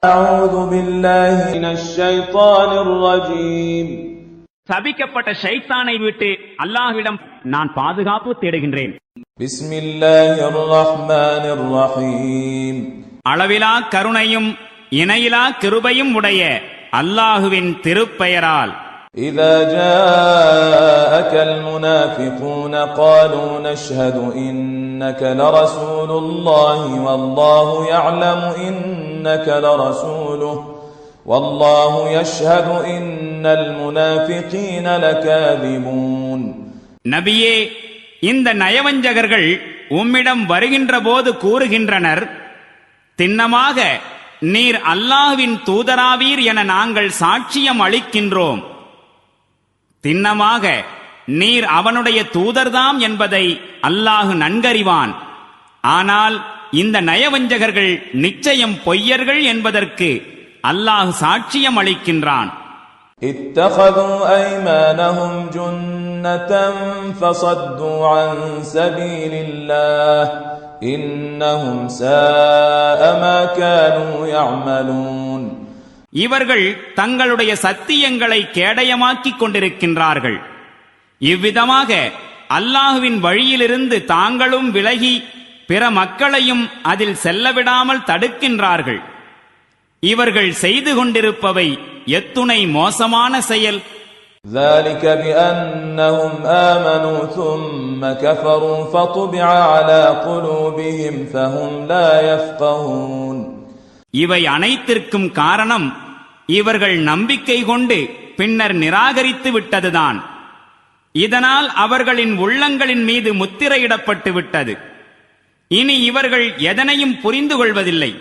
أعوذ بالله من الشيطان الرجيم சபிக்கப்பட்ட ஷைத்தானை விட்டு அல்லாஹ்விடம் நான் பாதுகாப்பு தேடுகின்றேன். بسم الله الرحمن الرحيم அளவிலா கருணையும் இணையிலா கிருபையும் உடைய அல்லாஹுவின் திருப்பெயரால். إذا جاءك المنافقون قالوا نشهد إنك لرسول الله والله يعلم إنك لرسوله والله يشهد إن المنافقين لكاذبون. நபியே, இந்த நயவஞ்சகர்கள் உம்மிடம் வருகின்ற போது கூறுகின்றனர், திண்ணமாக நீர் அல்லாஹ்வின் தூதராவீர் என நாங்கள் சாட்சியம் அளிக்கின்றோம். திண்ணமாக நீர் அவனுடைய தூதர்தாம் என்பதை அல்லாஹ் நன்கறிவான். ஆனால் இந்த நயவஞ்சகர்கள் நிச்சயம் பொய்யர்கள் என்பதற்கு அல்லாஹ் சாட்சியம் அளிக்கின்றான். اتخذوا أيمانهم جنة فصدوا عن سبيل الله إنهم ساء ما كانوا يعملون. இவர்கள் தங்களுடைய சத்தியங்களை கேடயமாக்கிக் கொண்டிருக்கின்றார்கள். இவ்விதமாக அல்லாஹுவின் வழியிலிருந்து தாங்களும் விலகி பிற மக்களையும் அதில் செல்லவிடாமல் தடுக்கின்றார்கள். இவர்கள் செய்து கொண்டிருப்பவை எத்துணை மோசமான செயல். ذلك بأنهم آمنوا ثم كفروا فطبع على قلوبهم فهم لا يفقهون. இவை அனைத்திற்கும் காரணம் இவர்கள் நம்பிக்கை கொண்டு பின்னர் நிராகரித்து விட்டதுதான். இதனால் அவர்களின் உள்ளங்களின் மீது முத்திரையிடப்பட்டு விட்டது. இனி இவர்கள் எதனையும் புரிந்து கொள்வதில்லை.